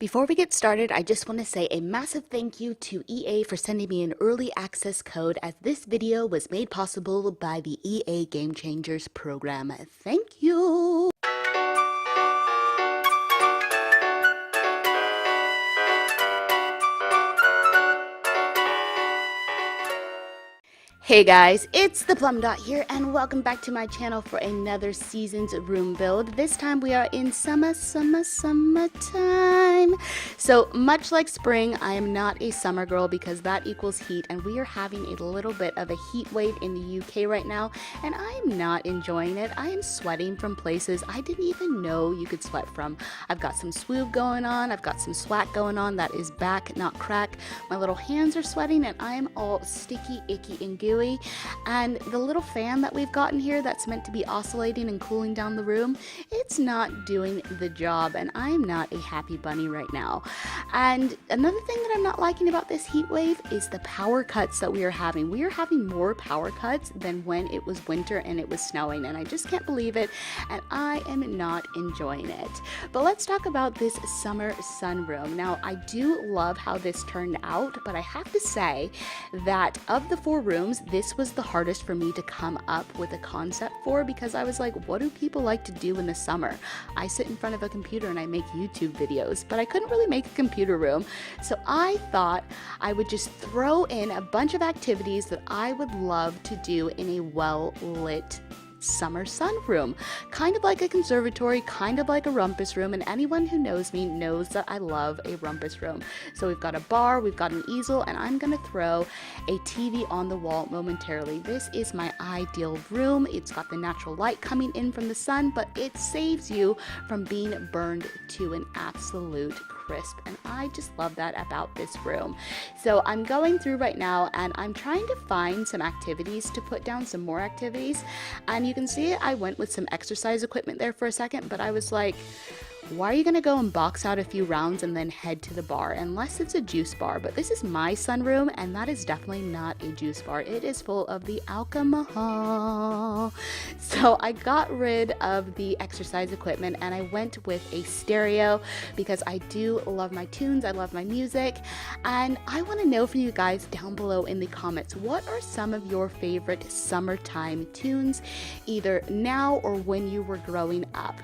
Before we get started, I just want to say a massive thank you to EA for sending me an early access code, as this video was made possible by the EA Game Changers program. Thank you! Hey guys, it's the Plum Dot here, and welcome back to my channel for another season's room build. This time we are in summertime. So much like spring, I am not a summer girl because that equals heat, and we are having a little bit of a heat wave in the UK right now, and I am not enjoying it. I am sweating from places I didn't even know you could sweat from. I've got some swoob going on, I've got some swat going on that is back, not crack. My little hands are sweating and I am all sticky, icky, and gooey. And the little fan that we've gotten here that's meant to be oscillating and cooling down the room, it's not doing the job, and I am not a happy bunny right now. And another thing that I'm not liking about this heat wave is the power cuts that we are having. We are having more power cuts than when it was winter and it was snowing, and I just can't believe it, and I am not enjoying it. But let's talk about this summer sunroom. Now, I do love how this turned out, but I have to say that of the 4 rooms, this was the hardest for me to come up with a concept for, because I was like, what do people like to do in the summer? I sit in front of a computer and I make YouTube videos, but I couldn't really make a computer room. So I thought I would just throw in a bunch of activities that I would love to do in a well-lit summer sunroom, kind of like a conservatory, kind of like a rumpus room, and anyone who knows me knows that I love a rumpus room. So we've got a bar, we've got an easel, and I'm gonna throw a TV on the wall momentarily. This is my ideal room. It's got the natural light coming in from the sun, but it saves you from being burned to an absolute crisp, and I just love that about this room. So I'm going through right now and I'm trying to find some activities to put down, some more activities, and you can see I went with some exercise equipment there for a second, but I was like, why are you gonna go and box out a few rounds and then head to the bar, unless it's a juice bar? But this is my sunroom, and that is definitely not a juice bar. It is full of the alcohol. So I got rid of the exercise equipment and I went with a stereo because I do love my tunes, I love my music, and I want to know from you guys down below in the comments, what are some of your favorite summertime tunes, either now or when you were growing up?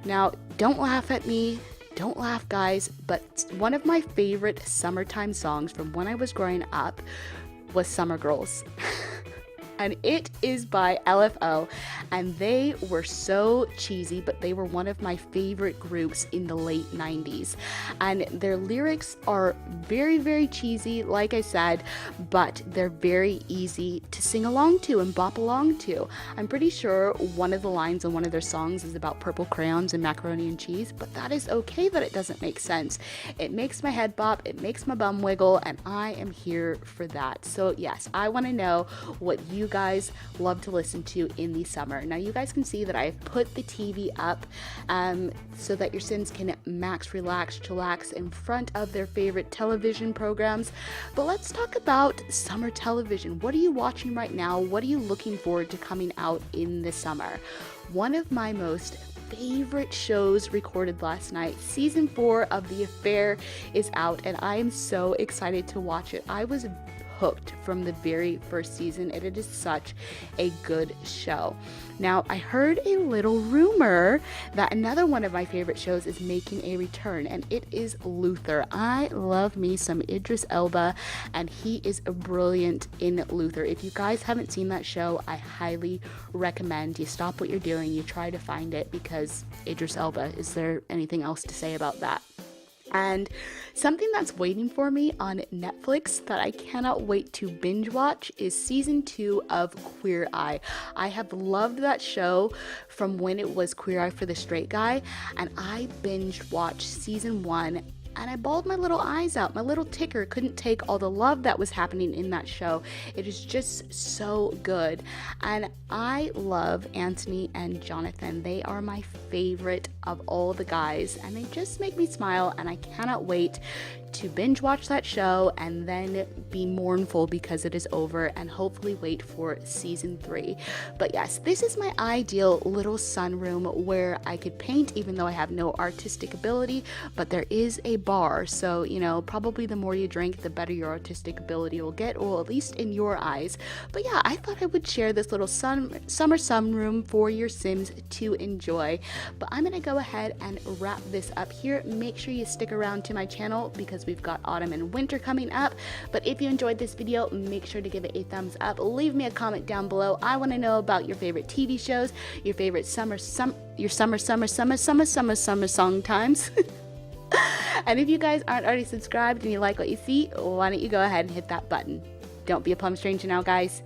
Now, don't laugh at me, don't laugh guys, but one of my favorite summertime songs from when I was growing up was Summer Girls. And it is by LFO, and they were so cheesy, but they were one of my favorite groups in the late 90s. And their lyrics are very, very cheesy, like I said, but they're very easy to sing along to and bop along to. I'm pretty sure one of the lines in one of their songs is about purple crayons and macaroni and cheese, but that is okay that it doesn't make sense. It makes my head bop, it makes my bum wiggle, and I am here for that. So yes, I want to know what you guys love to listen to in the summer. Now you guys can see that I've put the TV up so that your Sims can max relax, chillax in front of their favorite television programs. But let's talk about summer television. What are you watching right now? What are you looking forward to coming out in the summer? One of my most favorite shows recorded last night, season 4 of The Affair, is out, and I am so excited to watch it. I was hooked from the very first season, and it is such a good show. Now, I heard a little rumor that another one of my favorite shows is making a return, and it is Luther. I love me some Idris Elba, and he is brilliant in Luther. If you guys haven't seen that show, I highly recommend you stop what you're doing, you try to find it, because Idris Elba. Is there anything else to say about that? And something that's waiting for me on Netflix that I cannot wait to binge watch is season 2 of Queer Eye. I have loved that show from when it was Queer Eye for the Straight Guy, and I binge watched season 1 and I bawled my little eyes out. My little ticker couldn't take all the love that was happening in that show. It is just so good. And I love Anthony and Jonathan. They are my favorite of all the guys, and they just make me smile, and I cannot wait to binge watch that show and then be mournful because it is over and hopefully wait for season 3. But yes, this is my ideal little sunroom where I could paint even though I have no artistic ability, but there is a bar, so you know, probably the more you drink the better your artistic ability will get, or at least in your eyes. But yeah, I thought I would share this little summer sunroom for your Sims to enjoy. But I'm gonna go ahead and wrap this up here. Make sure you stick around to my channel because we've got autumn and winter coming up. But if you enjoyed this video, make sure to give it a thumbs up. Leave me a comment down below. I want to know about your favorite TV shows, your favorite summer song times. And if you guys aren't already subscribed and you like what you see, why don't you go ahead and hit that button. Don't be a plum stranger now, guys.